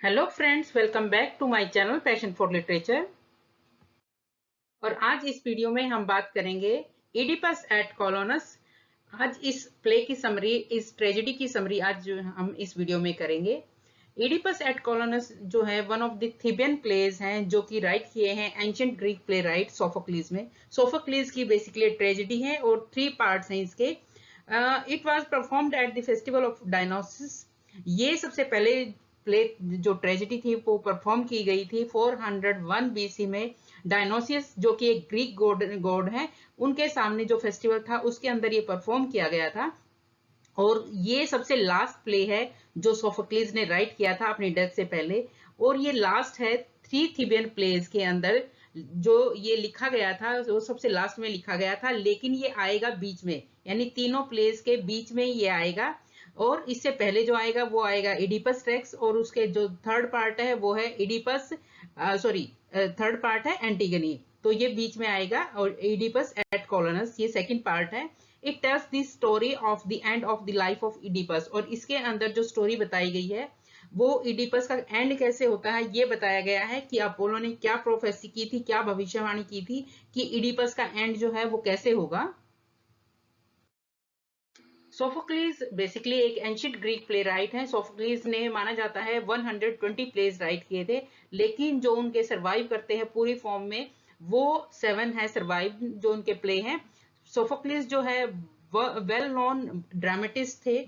Hello friends, welcome back to my channel passion for literature. और आज इस video में हम बात करेंगे इडिपस एट कॉलोनस। आज इस प्ले की समरी, इस ट्रेजेडी की समरी आज जो हम इस वीडियो में करेंगे। इडिपस एट कॉलोनस जो है वन ऑफ द थीबियन प्लेज हैं जो कि राइट किए हैं एंशिएंट ग्रीक प्ले राइट सोफोक्लीज में। सोफोक्लीज की बेसिकली ट्रेजेडी है और 3 पार्ट्स हैं इसके। It was performed at the festival of डायनोसिस। ये सबसे पहले प्ले जो ट्रेजेडी थी वो परफॉर्म की गई थी 401 बीसी में। डायनोसियस जो कि एक ग्रीक गॉड है, उनके सामने जो फेस्टिवल था उसके अंदर ये परफॉर्म किया गया था। और ये सबसे लास्ट प्ले है जो सोफोक्लीज ने राइट किया था अपनी डेथ से पहले। और ये लास्ट है 3 थीबियन प्लेज के अंदर जो ये लिखा गया था, वो सबसे लास्ट में लिखा गया था, लेकिन ये आएगा बीच में, यानी तीनों प्लेज के बीच में ये आएगा। और इससे पहले जो आएगा वो आएगा इडिपस रेक्स, और उसके जो थर्ड पार्ट है वो है इडिपस थर्ड पार्ट है एंटीगनी, तो ये बीच में आएगा। और इडिपस एट कॉलोनस ये सेकंड पार्ट है। It tells the story of the end of the life of Oedipus, और इसके अंदर जो स्टोरी बताई गई है वो इडिपस का एंड कैसे होता है ये बताया गया है कि अपोलो ने क्या प्रोफेसी की थी, क्या भविष्यवाणी की थी कि इडिपस का एंड जो है वो कैसे होगा। सोफोक्लीज बेसिकली एक एंशिएंट ग्रीक प्ले राइट है। सोफोक्लीज ने माना जाता है 120 प्लेज राइट किए थे, लेकिन जो उनके सरवाइव करते हैं पूरी फॉर्म में वो 7 है सरवाइव जो उनके प्ले हैं। सोफोक्लीज जो है वेल नोन ड्रामेटिस्ट थे,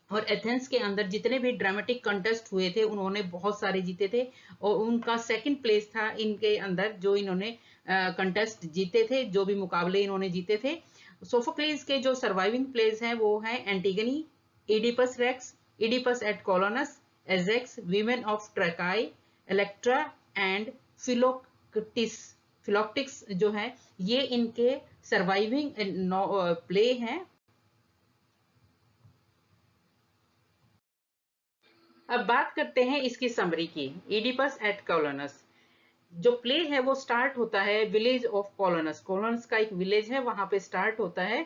और एथेंस के अंदर जितने भी ड्रामेटिक कंटेस्ट हुए थे उन्होंने बहुत सारे जीते थे। और उनका सेकंड प्लेस था इनके अंदर जो इन्होंने कंटेस्ट जीते थे, जो भी मुकाबले इन्होंने जीते थे। सोफोक्लीज के जो सर्वाइविंग प्लेस हैं वो हैं Antigone, Oedipus Rex, Oedipus at Colonus, Ajax, Women of Trachis, Electra and Philoctetes. Philoctetes जो है ये इनके सर्वाइविंग प्ले हैं। अब बात करते हैं इसकी समरी की। इडिपस एट कॉलोनस जो प्ले है वो स्टार्ट होता है विलेज ऑफ कॉलोनस। कॉलोनस का एक विलेज है, वहां पे स्टार्ट होता है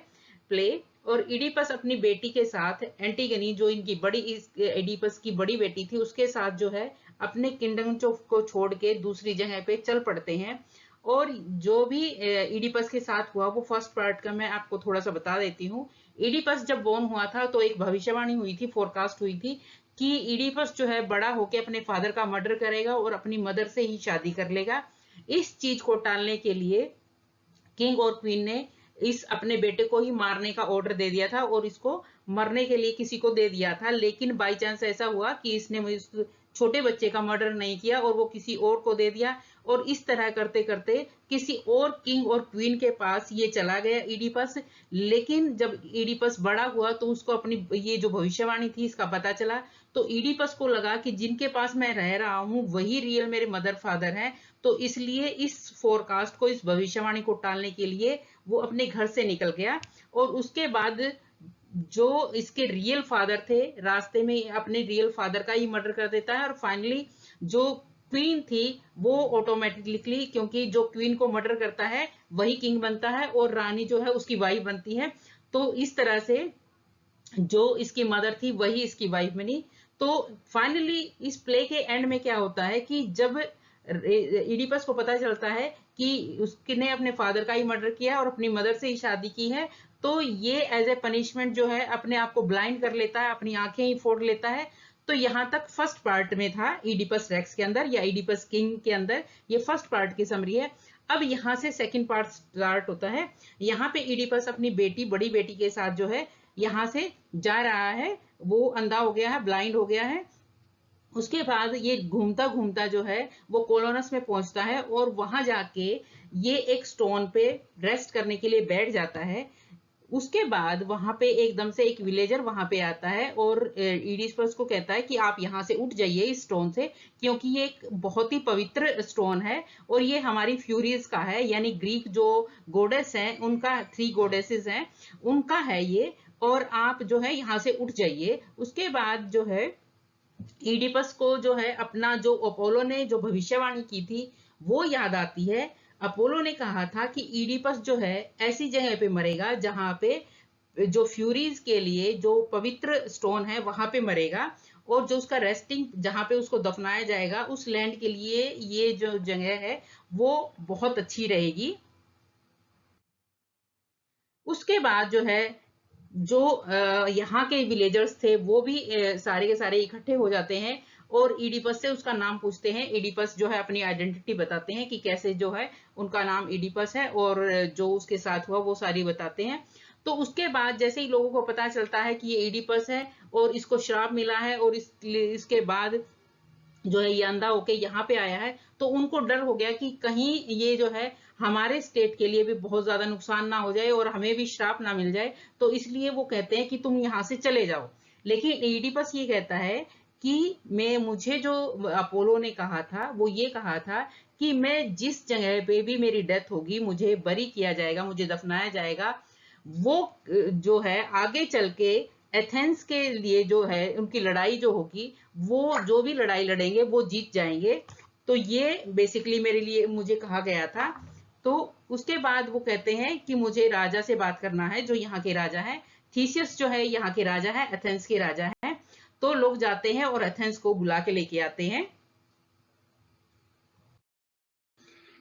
प्ले। और इडिपस अपनी बेटी के साथ एंटीगनी जो इनकी बड़ी इडिपस की बड़ी बेटी थी उसके साथ जो है अपने किंगडम को छोड़ के दूसरी जगह पे चल पड़ते हैं। और जो भी इडिपस के साथ हुआ वो फर्स्ट पार्ट का मैं आपको थोड़ा सा बता देती हूँ। इडिपस जब बोर्न हुआ था तो एक भविष्यवाणी हुई थी, फोरकास्ट हुई थी कि इडिपस जो है बड़ा होके अपने फादर का मर्डर करेगा और अपनी मदर से ही शादी कर लेगा। इस चीज को टालने के लिए किंग और क्वीन ने इस अपने बेटे को ही मारने का ऑर्डर दे दिया था और इसको मरने के लिए किसी को दे दिया था। लेकिन बाई चांस ऐसा हुआ कि इसने इस छोटे बच्चे का मर्डर नहीं किया और वो किसी और को दे दिया। और इस तरह करते करते किसी और किंग और क्वीन के पास ये चला गया इडिपस। लेकिन जब इडिपस बड़ा हुआ तो उसको अपनी ये जो भविष्यवाणी थी इसका पता चला, तो इडिपस को लगा कि जिनके पास मैं रह रहा हूं वही रियल मेरे मदर फादर हैं। तो इसलिए इस फोरकास्ट को, इस भविष्यवाणी को टालने के लिए वो अपने घर से निकल गया। और उसके बाद जो इसके रियल फादर थे रास्ते में अपने रियल फादर का ही मर्डर कर देता है। और फाइनली जो क्वीन थी वो ऑटोमेटिकली, क्योंकि जो क्वीन को मर्डर करता है वही किंग बनता है और रानी जो है उसकी वाइफ बनती है। तो इस तरह से जो इसकी मदर थी वही इसकी वाइफ बनी। तो फाइनली इस प्ले के एंड में क्या होता है कि जब इडिपस को पता चलता है कि उसने अपने फादर का ही मर्डर किया और अपनी मदर से ही शादी की है, तो ये एज ए पनिशमेंट जो है अपने आप को ब्लाइंड कर लेता है, अपनी आंखें ही फोड़ लेता है। तो यहां तक फर्स्ट पार्ट में था इडिपस रेक्स के अंदर या इडिपस किंग के अंदर, ये फर्स्ट पार्ट की समरी है। अब यहां से सेकंड पार्ट स्टार्ट होता है। यहाँ पे इडिपस अपनी बेटी, बड़ी बेटी के साथ जो है यहां से जा रहा है, वो अंधा हो गया है, ब्लाइंड हो गया है। उसके बाद ये घूमता घूमता जो है वो कोलोनस में पहुंचता है और वहां जाके ये एक स्टोन पे रेस्ट करने के लिए बैठ जाता है। उसके बाद वहां पे एकदम से एक विलेजर वहां पे आता है और इडिपस को कहता है कि आप यहाँ से उठ जाइए इस स्टोन से, क्योंकि ये एक बहुत ही पवित्र स्टोन है और ये हमारी फ्यूरीज का है, यानी ग्रीक जो गोडेस हैं उनका, 3 गोडेसेस हैं उनका है ये। और आप जो है यहाँ से उठ जाइए। उसके बाद जो है इडिपस को जो है अपना जो अपोलो ने जो भविष्यवाणी की थी वो याद आती है। अपोलो ने कहा था कि इडिपस जो है ऐसी जगह पे मरेगा जहां पे जो फ्यूरीज के लिए जो पवित्र स्टोन है वहां पे मरेगा। और जो उसका रेस्टिंग जहां पे उसको दफनाया जाएगा उस लैंड के लिए ये जो जगह है वो बहुत अच्छी रहेगी। उसके बाद जो है जो यहाँ के विलेजर्स थे वो भी सारे के सारे इकट्ठे हो जाते हैं और इडिपस से उसका नाम पूछते हैं। इडिपस जो है अपनी आइडेंटिटी बताते हैं कि कैसे जो है उनका नाम इडिपस है और जो उसके साथ हुआ वो सारी बताते हैं। तो उसके बाद जैसे ही लोगों को पता चलता है कि ये इडिपस है और इसको श्राप मिला है और इसके बाद जो है ये अंधा होके यहाँ पे आया है, तो उनको डर हो गया कि कहीं ये जो है हमारे स्टेट के लिए भी बहुत ज्यादा नुकसान ना हो जाए और हमें भी श्राप ना मिल जाए। तो इसलिए वो कहते हैं कि तुम यहाँ से चले जाओ। लेकिन इडिपस ये कहता है कि मुझे जो अपोलो ने कहा था वो ये कहा था कि मैं जिस जगह पे भी मेरी डेथ होगी मुझे बरी किया जाएगा, मुझे दफनाया जाएगा, वो जो है आगे चल के एथेंस के लिए जो है उनकी लड़ाई जो होगी वो जो भी लड़ाई लड़ेंगे वो जीत जाएंगे। तो ये बेसिकली मेरे लिए मुझे कहा गया था। तो उसके बाद वो कहते हैं कि मुझे राजा से बात करना है जो यहाँ के राजा है। थीसियस जो है यहाँ के राजा है, एथेंस के राजा है। तो लोग जाते हैं और एथेंस को बुला के लेके आते हैं।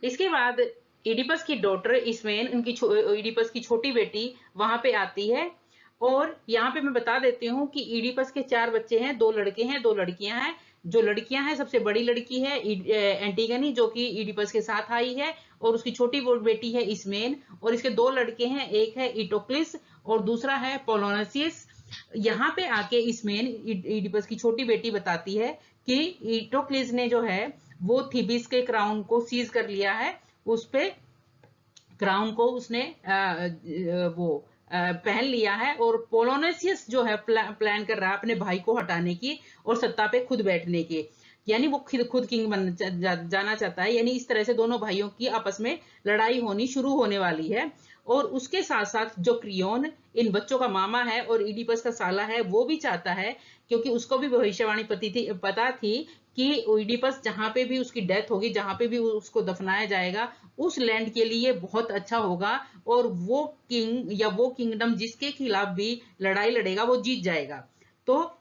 इसके बाद इडिपस की डॉटर इसमेन, इडिपस की छोटी बेटी वहां पे आती है। और यहाँ पे मैं बता देती हूँ कि इडिपस के 4 बच्चे हैं, 2 लड़के हैं 2 लड़कियां हैं। जो लड़कियां हैं सबसे बड़ी लड़की है एंटीगनी जो कि इडिपस के साथ आई है और उसकी छोटी बेटी है इसमेन। और इसके 2 लड़के हैं, एक है इटोक्लिस और दूसरा है पोलोनसियस। यहाँ पे आके इसमेन इडिपस की छोटी बेटी बताती है कि इटोक्लिस ने जो है वो थीबिस के क्राउन को सीज कर लिया है। उस पे क्राउन को उसने पहन लिया है और पोलोनेसियस जो है प्लान कर रहा है अपने भाई को हटाने की और सत्ता पे खुद बैठने की। यानी वो खुद किंग बन जाना चाहता है। यानी इस तरह से दोनों भाइयों की आपस में लड़ाई होनी शुरू होने वाली है। और उसके साथ साथ जो क्रियोन इन बच्चों का मामा है और इडिपस का साला है वो भी चाहता है, क्योंकि उसको भी भविष्यवाणी पता थी कि ओइडिपस जहां पे भी उसकी डेथ होगी, जहां पे भी उसको दफनाया जाएगा, उस लैंड के लिए बहुत अच्छा होगा और वो किंग या वो किंगडम जिसके खिलाफ भी लड़ाई लड़ेगा वो जीत जाएगा। तो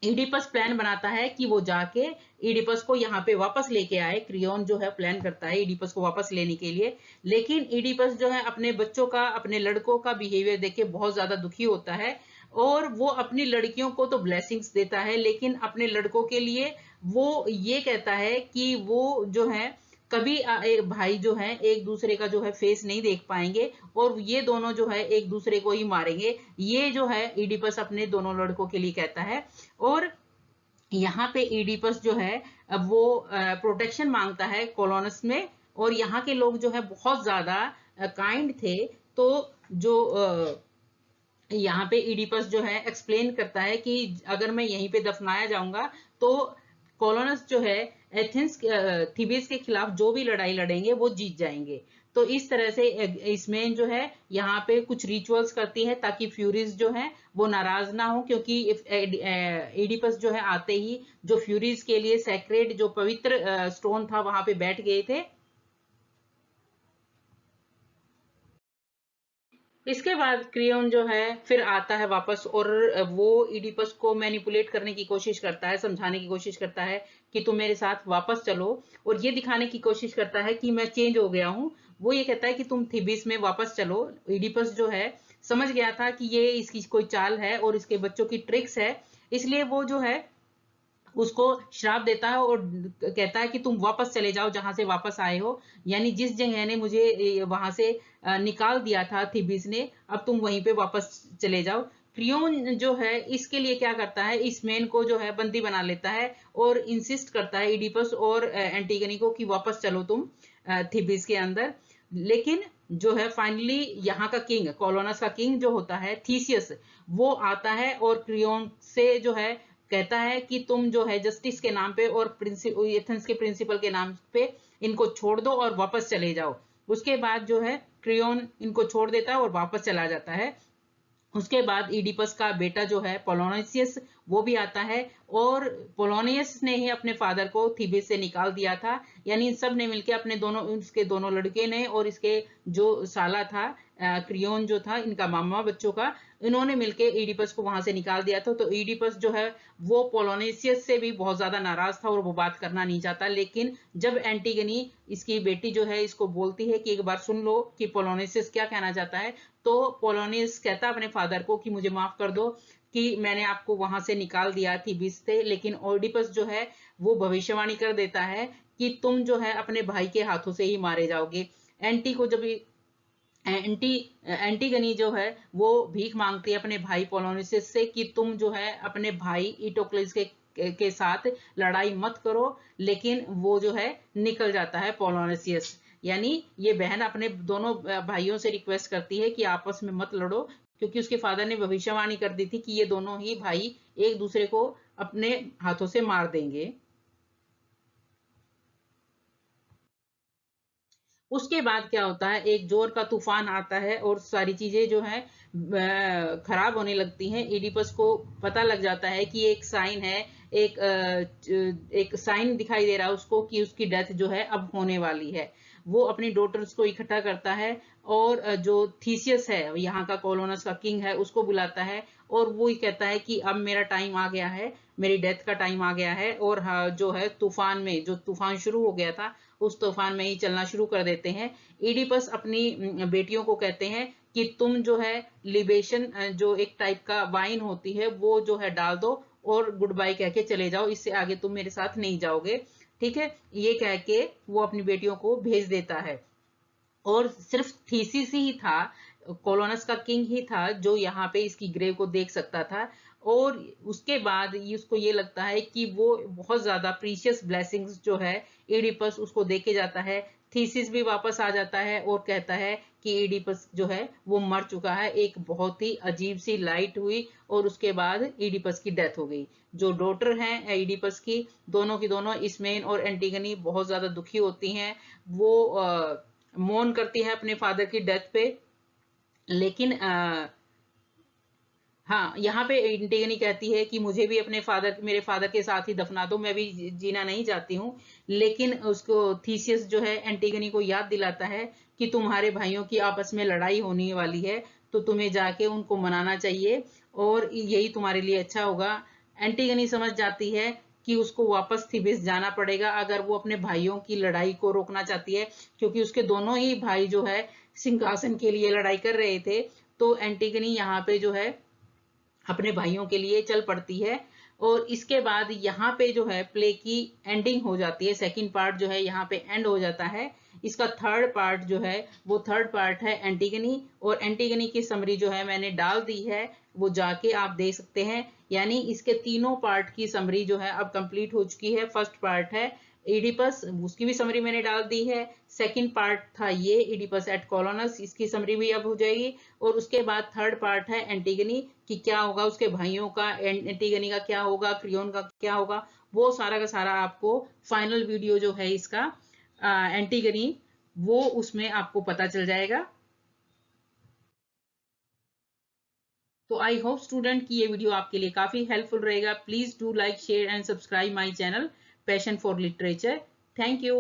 इडिपस प्लान बनाता है कि वो जाके इडिपस को यहाँ पे वापस लेके आए। क्रियोन जो है प्लान करता है इडिपस को वापस लेने के लिए। लेकिन इडिपस जो है अपने बच्चों का, अपने लड़कों का बिहेवियर देख के बहुत ज्यादा दुखी होता है और वो अपनी लड़कियों को तो ब्लेसिंग्स देता है लेकिन अपने लड़कों के लिए वो ये कहता है कि वो जो है कभी भाई जो है एक दूसरे का जो है फेस नहीं देख पाएंगे और ये दोनों जो है एक दूसरे को ही मारेंगे। ये जो है इडिपस अपने दोनों लड़कों के लिए कहता है। और यहाँ पे इडिपस जो है अब वो प्रोटेक्शन मांगता है कोलोनस में। और यहाँ के लोग जो है बहुत ज्यादा काइंड थे। तो जो यहाँ पे इडिपस जो है एक्सप्लेन करता है कि अगर मैं यहीं पे दफनाया जाऊंगा तो कोलोनस जो है एथेंस थीबिस के खिलाफ जो भी लड़ाई लड़ेंगे वो जीत जाएंगे। तो इस तरह से इसमें जो है यहाँ पे कुछ रिचुअल्स करती है ताकि फ्यूरीज जो है वो नाराज ना हो, क्योंकि इडिपस जो है आते ही जो फ्यूरीज के लिए सेक्रेड जो पवित्र स्टोन था वहां पे बैठ गए थे। इसके बाद क्रियोन जो है फिर आता है वापस और वो इडिपस को मैनिपुलेट करने की कोशिश करता है, समझाने की कोशिश करता है कि तुम मेरे साथ वापस चलो और ये दिखाने की कोशिश करता है कि मैं चेंज हो गया हूँ। वो ये कहता है कि तुम थीबिस में वापस चलो। इडिपस जो है समझ गया था कि ये इसकी कोई चाल है और इसके बच्चों की ट्रिक्स है, इसलिए वो जो है उसको श्राप देता है और कहता है कि तुम वापस चले जाओ जहां से वापस आए हो। यानी जिस जगह ने मुझे वहां से निकाल दिया था थीबिस ने, अब तुम वहीं पे वापस चले जाओ। क्रियोन जो है इसके लिए क्या करता है, इस मैन को जो है बंदी बना लेता है और इंसिस्ट करता है इडिपस और एंटीगनी को कि वापस चलो तुम थीबिस के अंदर। लेकिन जो है फाइनली यहाँ का किंग, कोलोनस का किंग जो होता है थीसियस, वो आता है और क्रियोन से जो है कहता है कि तुम जो है जस्टिस के नाम पे और एथेंस के प्रिंसिपल के नाम पे इनको छोड़ दो और वापस चले जाओ। उसके बाद जो है क्रियोन इनको छोड़ देता है और वापस चला जाता है। उसके बाद इडिपस का बेटा जो है पोलोनियस वो भी आता है और पोलोनियस ने ही अपने फादर को थीबिस से निकाल दिया था। यानी इन सब ने मिलकर अपने दोनों, इसके दोनों लड़के ने और इसके जो साला था क्रियोन जो था, इनका मामा बच्चों का, इन्होंने मिलके इडिपस को वहां से निकाल दिया था। तो इडिपस जो है वो पोलोनिसियस से भी बहुत ज्यादा नाराज था और वो बात करना नहीं चाहता। लेकिन जब एंटीगनी इसकी बेटी जो है इसको बोलती है कि एक बार सुन लो कि पोलोनिसियस क्या कहना चाहता है, तो पोलोनियस कहता है अपने फादर को कि मुझे माफ कर दो कि मैंने आपको वहां से निकाल दिया थी से। लेकिन ओडिपस जो है वो भविष्यवाणी कर देता है कि तुम जो है अपने भाई के हाथों से ही मारे जाओगे। एंटी को जब एंटी एंटीगनी जो है वो भीख मांगती है अपने भाई पोलोनियस से कि तुम जो है अपने भाई इटोक्लिस के साथ लड़ाई मत करो। लेकिन वो जो है निकल जाता है पोलोनियस। यानी ये बहन अपने दोनों भाइयों से रिक्वेस्ट करती है कि आपस में मत लड़ो, क्योंकि उसके फादर ने भविष्यवाणी कर दी थी कि ये दोनों ही भाई एक दूसरे को अपने हाथों से मार देंगे। उसके बाद क्या होता है, एक जोर का तूफान आता है और सारी चीजें जो है खराब होने लगती हैं। इडिपस को पता लग जाता है कि एक साइन है, एक साइन दिखाई दे रहा है उसको कि उसकी डेथ जो है अब होने वाली है। वो अपनी डॉटर्स को इकट्ठा करता है और जो थीसियस है यहाँ का कोलोनस का किंग है उसको बुलाता है और वो ही कहता है कि अब मेरा टाइम आ गया है, मेरी डेथ का टाइम आ गया है। और हाँ, जो है तूफान में जो तूफान शुरू हो गया था उस तूफान में ही चलना शुरू कर देते हैं। इडिपस अपनी बेटियों को कहते हैं कि तुम जो है लिबेशन जो एक टाइप का वाइन होती है वो जो है डाल दो और गुड बाय कह के चले जाओ, इससे आगे तुम मेरे साथ नहीं जाओगे। ठीक है, ये कह के वो अपनी बेटियों को भेज देता है। और सिर्फ थीसिस ही था, कोलोनस का किंग ही था जो यहाँ पे इसकी ग्रेव को देख सकता था। और उसके बाद उसको ये लगता है कि वो बहुत ज्यादा प्रीशियस ब्लेसिंग्स जो है इडिपस उसको देके जाता है। थीसिस भी वापस आ जाता है और कहता है कि इडिपस जो है वो मर चुका है। एक बहुत ही अजीब सी लाइट हुई और उसके बाद इडिपस की डेथ हो गई। जो डॉटर हैं इडिपस की दोनों इसमेन और एंटीगनी बहुत ज्यादा दुखी होती हैं। वो मौन करती है अपने फादर की डेथ पे। लेकिन हाँ, यहाँ पे एंटीगनी कहती है कि मुझे भी अपने फादर मेरे फादर के साथ ही दफना दो, मैं भी जीना नहीं चाहती हूँ। लेकिन उसको थीसियस जो है एंटीगनी को याद दिलाता है कि तुम्हारे भाइयों की आपस में लड़ाई होने वाली है, तो तुम्हें जाके उनको मनाना चाहिए और यही तुम्हारे लिए अच्छा होगा। एंटीगनी समझ जाती है कि उसको वापस थीबिस जाना पड़ेगा अगर वो अपने भाइयों की लड़ाई को रोकना चाहती है, क्योंकि उसके दोनों ही भाई जो है सिंहासन के लिए लड़ाई कर रहे थे। तो एंटीगनी यहाँ पे जो है अपने भाइयों के लिए चल पड़ती है। और इसके बाद यहाँ पे जो है प्ले की एंडिंग हो जाती है। सेकंड पार्ट जो है यहाँ पे एंड हो जाता है। इसका थर्ड पार्ट जो है वो थर्ड पार्ट है एंटीगनी। और एंटीगनी की समरी जो है मैंने डाल दी है, वो जाके आप देख सकते हैं। यानी इसके तीनों पार्ट की समरी जो है अब कंप्लीट हो चुकी है। फर्स्ट पार्ट है इडिपस, उसकी भी समरी मैंने डाल दी है। सेकंड पार्ट था ये इडिपस एट कोलोनस, इसकी समरी भी अब हो जाएगी। और उसके बाद थर्ड पार्ट है एंटीगनी कि क्या होगा उसके भाइयों का, एंटीगनी का क्या होगा, क्रियोन का क्या होगा। वो सारा का सारा आपको फाइनल वीडियो जो है इसका एंटीगनी, वो उसमें आपको पता चल जाएगा। तो आई होप स्टूडेंट कि ये वीडियो आपके लिए काफी हेल्पफुल रहेगा। Please do like share and subscribe my channel passion for literature. Thank you.